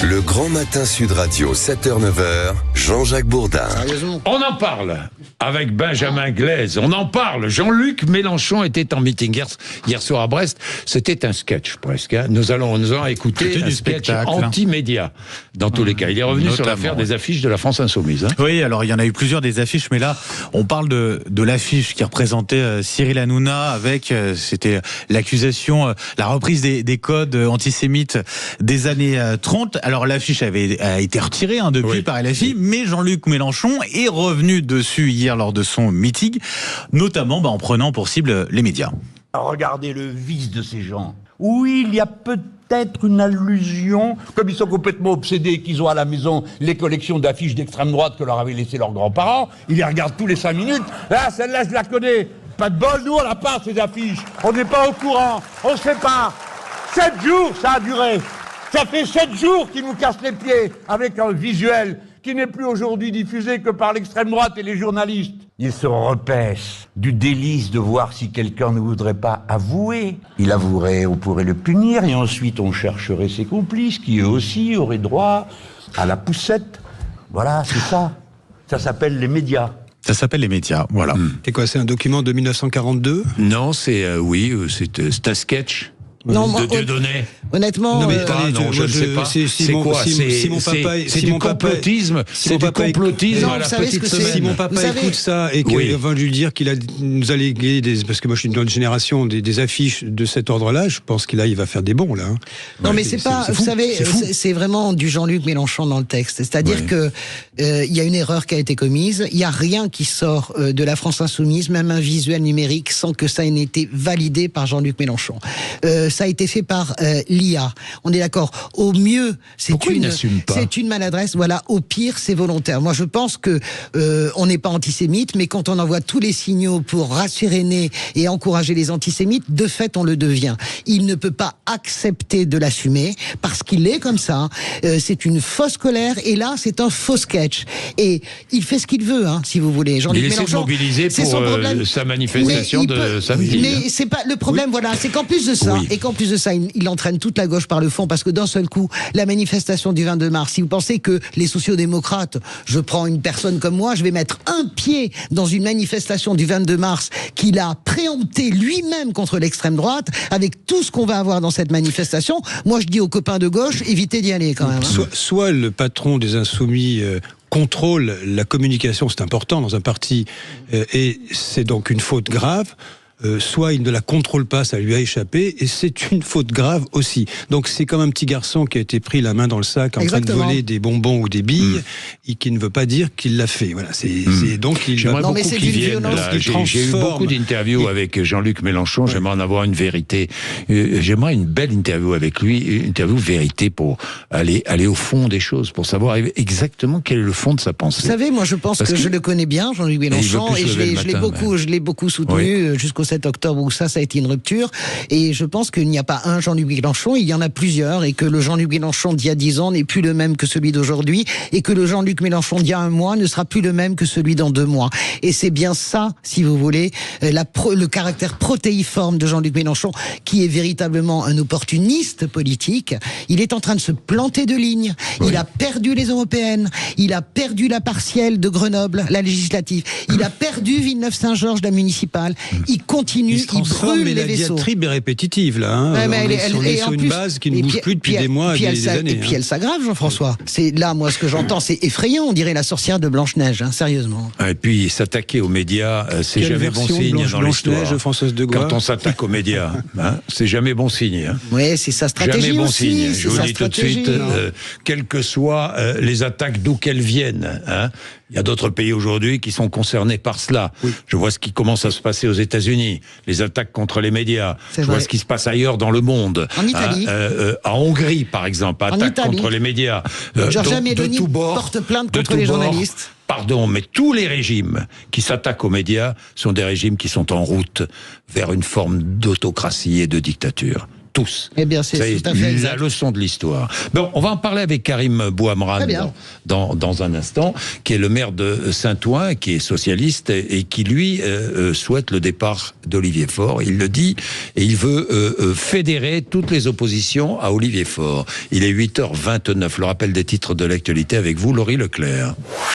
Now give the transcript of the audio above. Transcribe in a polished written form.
Le Grand Matin Sud Radio, 7h-9h, Jean-Jacques Bourdin. On en parle avec Benjamin Glaise. On en parle. Jean-Luc Mélenchon était en meeting hier soir à Brest. C'était un sketch presque. Hein. Nous allons écouter un sketch anti-média. Dans tous les cas, il est revenu sur l'affaire des affiches de la France Insoumise. Hein. Oui, alors il y en a eu plusieurs des affiches, mais là, on parle de l'affiche qui représentait Cyril Hanouna avec, c'était l'accusation, la reprise des codes antisémites des années 30. Alors l'affiche a été retirée depuis par LFI, mais Jean-Luc Mélenchon est revenu dessus hier lors de son meeting, notamment en prenant pour cible les médias. Regardez le vice de ces gens. Oui, il y a peut-être une allusion, comme ils sont complètement obsédés, qu'ils ont à la maison les collections d'affiches d'extrême droite que leur avaient laissé leurs grands-parents, ils les regardent tous les 5 minutes. Là, celle-là, je la connais. Pas de bol, nous, on n'a pas ces affiches. On n'est pas au courant, on ne sait pas. 7 jours, ça a duré. Ça fait 7 jours qu'ils nous cassent les pieds avec un visuel qui n'est plus aujourd'hui diffusé que par l'extrême droite et les journalistes. Ils se repaissent du délice de voir si quelqu'un ne voudrait pas avouer. Il avouerait, on pourrait le punir, et ensuite on chercherait ses complices, qui eux aussi auraient droit à la poussette. Voilà, c'est ça. Ça s'appelle les médias. Ça s'appelle les médias, voilà. C'est quoi, c'est un document de 1942 ? Non, c'est un sketch. Non, de Dieudonné. Honnêtement, non, mais je ne sais pas. C'est quoi ? C'est du complotisme. C'est du complotisme à la petite semaine. Si mon papa écoute ça et qu'il va lui dire qu'il nous a légué parce que moi je suis d'une autre génération, des affiches de cet ordre-là, je pense qu'il va faire des bons là. Non, mais c'est pas. Vous savez, c'est vraiment du Jean-Luc Mélenchon dans le texte. C'est-à-dire que il y a une erreur qui a été commise. Il y a rien qui sort de la France Insoumise, même un visuel numérique, sans que ça ait été validé par Jean-Luc Mélenchon. Ça a été fait par l'IA. On est d'accord. Au mieux, c'est une maladresse. Voilà. Au pire, c'est volontaire. Moi, je pense que on n'est pas antisémite, mais quand on envoie tous les signaux pour rasséréner et encourager les antisémites, de fait, on le devient. Il ne peut pas accepter de l'assumer parce qu'il est comme ça. C'est une fausse colère et là, c'est un faux sketch. Et il fait ce qu'il veut, si vous voulez. Il essaie de mobiliser pour sa manifestation de samedi. Mais c'est pas le problème. Voilà, c'est qu'en plus de ça. Et qu'en plus de ça, il entraîne toute la gauche par le fond, parce que d'un seul coup, la manifestation du 22 mars, si vous pensez que les sociodémocrates, je prends une personne comme moi, je vais mettre un pied dans une manifestation du 22 mars qu'il a préempté lui-même contre l'extrême droite, avec tout ce qu'on va avoir dans cette manifestation, moi je dis aux copains de gauche, évitez d'y aller quand même. Soit le patron des Insoumis contrôle la communication, c'est important dans un parti, et c'est donc une faute grave. Soit il ne la contrôle pas, ça lui a échappé, et c'est une faute grave aussi. Donc c'est comme un petit garçon qui a été pris la main dans le sac en train de voler des bonbons ou des billes, et qui ne veut pas dire qu'il l'a fait. Voilà, donc il j'aimerais beaucoup qu'il vienne. J'ai eu beaucoup d'interviews avec Jean-Luc Mélenchon. J'aimerais en avoir une vérité. J'aimerais une belle interview avec lui, une interview vérité pour aller au fond des choses, pour savoir exactement quel est le fond de sa pensée. Vous savez, moi je pense que je le connais bien, Jean-Luc Mélenchon, et je l'ai beaucoup soutenu jusqu'au 7 octobre où ça a été une rupture, et je pense qu'il n'y a pas un Jean-Luc Mélenchon, il y en a plusieurs, et que le Jean-Luc Mélenchon d'il y a 10 ans n'est plus le même que celui d'aujourd'hui, et que le Jean-Luc Mélenchon d'il y a 1 mois ne sera plus le même que celui dans 2 mois. Et c'est bien ça, si vous voulez, le caractère protéiforme de Jean-Luc Mélenchon, qui est véritablement un opportuniste politique. Il est en train de se planter de ligne. Il a perdu les européennes, il a perdu la partielle de Grenoble, la législative, il a perdu Villeneuve-Saint-Georges, la municipale. Il continue, il brûle les vaisseaux. La diatribe est répétitive, là. On est sur une base qui ne bouge plus depuis des mois et des années. Et puis elle s'aggrave, Jean-François. C'est là, moi, ce que j'entends, c'est effrayant. On dirait la sorcière de Blanche-Neige, sérieusement. Et puis, s'attaquer aux médias, c'est jamais bon signe dans l'histoire. Quand on s'attaque aux médias, c'est jamais bon signe. Oui, c'est sa stratégie. Jamais bon aussi, signe. Je vous dis tout de suite, quelles que soient les attaques d'où qu'elles viennent, il y a d'autres pays aujourd'hui qui sont concernés par cela. Je vois ce qui commence à se passer aux États-Unis, les attaques contre les médias. Je vois ce qui se passe ailleurs dans le monde. En Italie. En Hongrie, par exemple, attaques contre les médias. Giorgia Meloni porte plainte contre les journalistes. Pardon, mais tous les régimes qui s'attaquent aux médias sont des régimes qui sont en route vers une forme d'autocratie et de dictature. tous. Eh bien, c'est tout à fait la leçon de l'histoire. Bon, on va en parler avec Karim Bouamran dans un instant, qui est le maire de Saint-Ouen, qui est socialiste et qui, lui, souhaite le départ d'Olivier Faure. Il le dit, et il veut fédérer toutes les oppositions à Olivier Faure. Il est 8h29. Le rappel des titres de l'actualité avec vous, Laurie Leclerc.